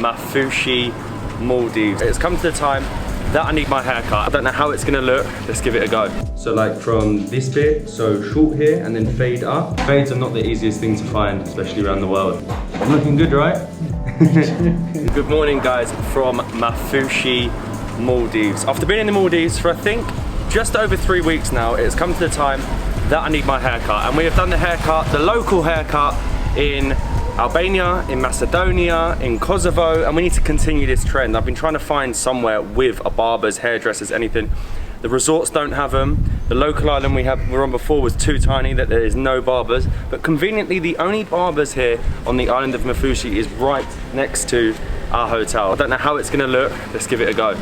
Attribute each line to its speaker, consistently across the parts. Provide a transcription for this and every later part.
Speaker 1: Maafushi, Maldives. It's come to the time that I need my haircut. I don't know how it's gonna look. Let's give it a go. So like from this bit, so short here and then fade up. Fades are not the easiest thing to find, especially around the world. I'm looking good, right? Good morning guys from Maafushi, Maldives. After being in the Maldives for I think just over 3 weeks now, it's come to the time that I need my haircut. And we have done the haircut, the local haircut in Albania, in Macedonia, in Kosovo, and we need to continue this trend. I've been trying to find somewhere with a barber's, hairdressers, anything. The resorts don't have them. The local island we were on before was too tiny that there is no barbers. But conveniently, the only barbers here on the island of Maafushi is right next to our hotel. I don't know how it's gonna look. Let's give it a go.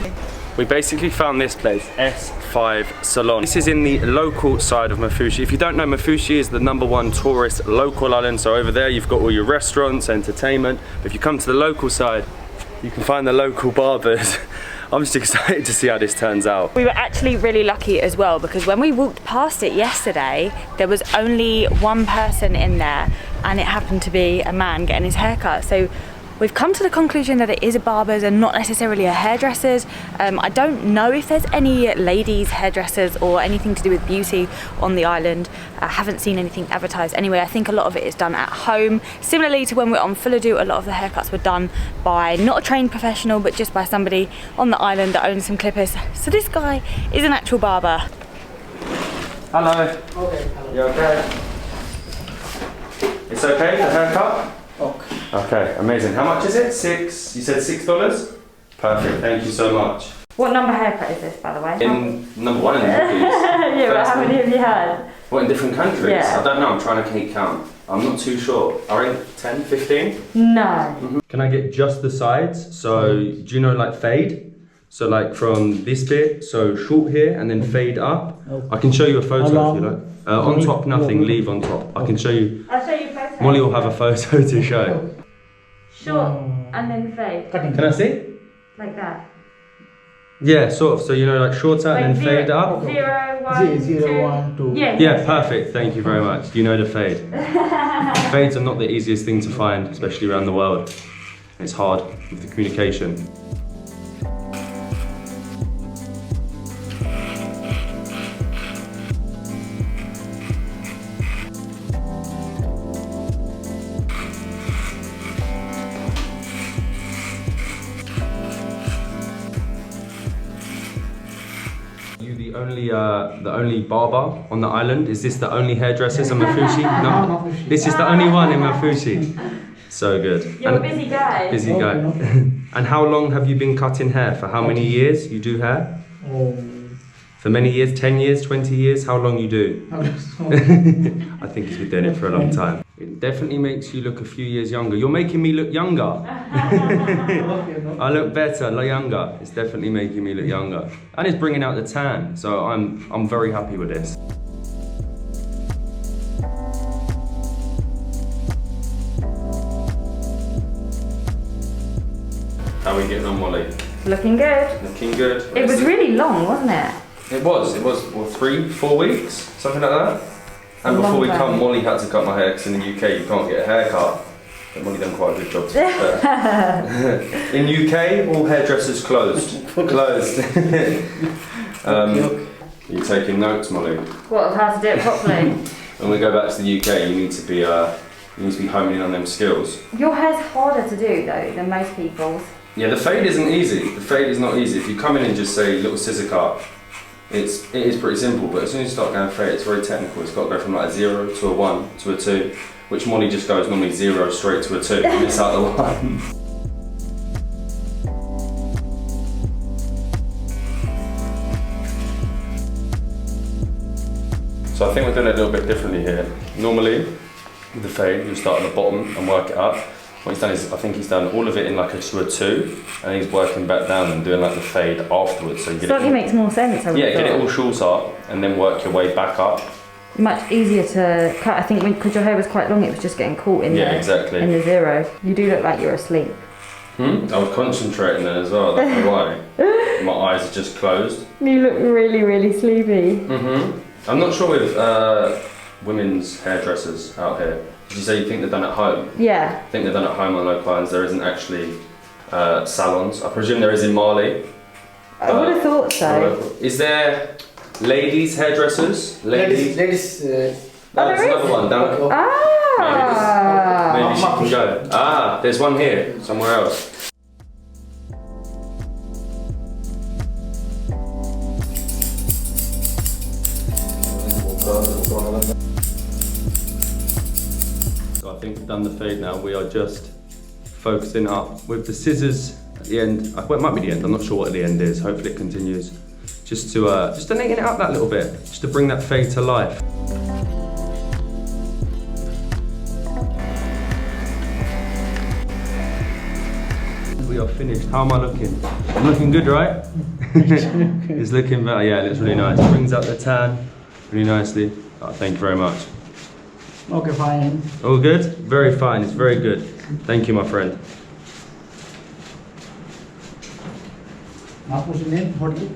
Speaker 1: We basically found this place, S5 Salon. This is in the local side of Maafushi. If you don't know, Maafushi is the #1 tourist local island. So over there, you've got all your restaurants, entertainment. But if you come to the local side, you can find the local barbers. I'm just excited to see how this turns out.
Speaker 2: We were actually really lucky as well because when we walked past it yesterday, there was only one person in there and it happened to be a man getting his haircut. So we've come to the conclusion that it is a barber's and not necessarily a hairdresser's. I don't know if there's any ladies hairdressers or anything to do with beauty on the island. I haven't seen anything advertised. Anyway, I think a lot of it is done at home. Similarly to when we're on Fuladu, a lot of the haircuts were done by not a trained professional, but just by somebody on the island that owns some clippers. So this guy is an actual barber.
Speaker 1: Hello.
Speaker 3: Okay.
Speaker 1: You okay? It's okay, the haircut?
Speaker 3: Okay.
Speaker 1: Okay, amazing. How much is it? You said $6? Perfect, thank you so much.
Speaker 2: What number haircut is this, by the way?
Speaker 1: In #1 in the Maldives.
Speaker 2: Yeah, but how many have you had?
Speaker 1: What, in different countries?
Speaker 2: Yeah.
Speaker 1: I don't know, I'm trying to keep count. I'm not too sure. Are in 10, 15?
Speaker 2: No.
Speaker 1: Can I get just the sides? So, do you know like fade? So like from this bit, so short here and then fade up.
Speaker 3: Okay.
Speaker 1: I can show you a photo if you like. On
Speaker 3: Okay.
Speaker 1: top, nothing, leave on top. I can show you.
Speaker 2: I'll show you photos.
Speaker 1: Molly will have a photo to show.
Speaker 2: Short and then fade.
Speaker 3: Cutting.
Speaker 1: Can I see?
Speaker 2: Like that.
Speaker 1: Yeah, sort of. So you know, like shorter and then fade up.
Speaker 2: 0, 1,
Speaker 3: 0, 1, 2.
Speaker 2: Yeah.
Speaker 1: Yeah, perfect. Thank you very much. You know the fade. Fades are not the easiest thing to find, especially around the world. It's hard with the communication. The only barber on the island? Is this the only hairdressers on Maafushi? No, this is the only one in Maafushi. So good.
Speaker 2: You're a busy guy.
Speaker 1: Busy guy. And how long have you been cutting hair? For how many years you do hair? For many years, 10 years, 20 years? How long you do? I think he's been doing it for a long time. It definitely makes you look a few years younger. You're making me look younger. I look better, look younger. It's definitely making me look younger. And it's bringing out the tan, so I'm very happy with this. How are we getting on, Molly?
Speaker 2: Looking good.
Speaker 1: Looking good.
Speaker 2: It was really long, wasn't it?
Speaker 1: It was, what, 3, 4 weeks? Something like that? And before we come, Molly had to cut my hair because in the UK you can't get a haircut. But Molly done quite a good job to be fair. In UK, all hairdressers closed. Closed. You taking notes, Molly?
Speaker 2: What, of how to do it properly?
Speaker 1: When we go back to the UK, you need to be homing in on them skills.
Speaker 2: Your hair's harder to do though than most people's.
Speaker 1: Yeah, the fade isn't easy. The fade is not easy. If you come in and just say little scissor cut, it is pretty simple, but as soon as you start going fade, it's very technical. It's got to go from like a 0 to a 1 to a 2, which Molly just goes normally 0 straight to a 2. You miss out the 1. So I think we're doing it a little bit differently here. Normally, with the fade, you start at the bottom and work it up. What he's done is, I think he's done all of it in like to a 2, and he's working back down and doing like the fade afterwards. So you get
Speaker 2: Slightly makes more sense, I would
Speaker 1: get it all short up, and then work your way back up.
Speaker 2: Much easier to cut, I think, because your hair was quite long, it was just getting caught in,
Speaker 1: exactly.
Speaker 2: in the 0. You do look like you're asleep.
Speaker 1: I was concentrating then as well, I don't know why. My eyes are just closed.
Speaker 2: You look really, really sleepy.
Speaker 1: I'm not sure with women's hairdressers out here. Did you say you think they're done at home?
Speaker 2: Yeah.
Speaker 1: I think they're done at home on local islands. There isn't actually salons. I presume there is in Mali.
Speaker 2: I would have thought so.
Speaker 1: Is there ladies hairdressers?
Speaker 3: Ladies.
Speaker 1: There's another one down.
Speaker 2: Ah.
Speaker 1: Maybe she can go. Ah, there's one here, somewhere else. So I think we've done the fade now. We are just focusing up with the scissors at the end. Well, it might be the end. I'm not sure what the end is. Hopefully it continues. Just to neaten it up that little bit, just to bring that fade to life. We are finished. How am I looking? I'm looking good, right? It's looking better. Yeah, it looks really nice. Brings out the tan really nicely. Oh, thank you very much.
Speaker 3: Okay, fine.
Speaker 1: All good? Very fine. It's very good. Thank you, my friend.
Speaker 3: Maafushi name, hotel?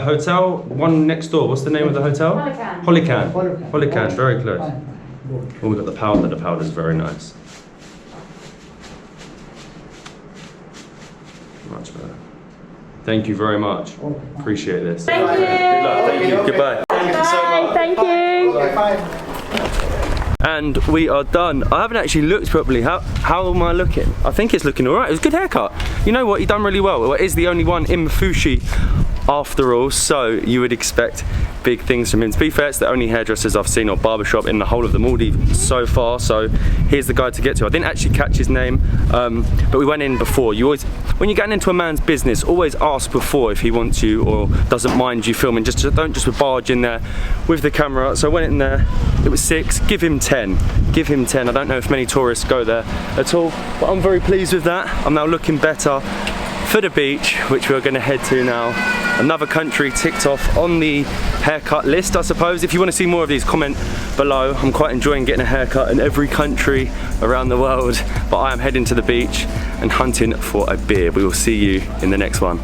Speaker 1: Hotel, one next door. What's the name of the hotel?
Speaker 2: Holican.
Speaker 1: Holican, very close.
Speaker 3: Fine. Good.
Speaker 1: Oh, we've got the powder. The powder's very nice. Much better. Thank you very much. Appreciate this.
Speaker 2: Thank you.
Speaker 1: Good luck. Thank you. Goodbye. Thank you so much.
Speaker 2: Thank you.
Speaker 3: Okay, fine.
Speaker 1: And we are done. I haven't actually looked properly. How am I looking? I think it's looking all right. It was a good haircut. You know what? You've done really well. It is the only one in Maafushi after all, so you would expect big things from him. To be fair, it's the only hairdressers I've seen or barbershop in the whole of the Maldives so far, so here's the guy to get to. I didn't actually catch his name, but we went in before. You always, when you're getting into a man's business, always ask before if he wants you or doesn't mind you filming. Just don't just barge in there with the camera. So I went in there, it was 6, give him 10. Give him 10. I don't know if many tourists go there at all, but I'm very pleased with that. I'm now looking better for the beach, which we're going to head to now. Another country ticked off on the haircut list, I suppose. If you want to see more of these, comment below. I'm quite enjoying getting a haircut in every country around the world, but I am heading to the beach and hunting for a beer. We will see you in the next one.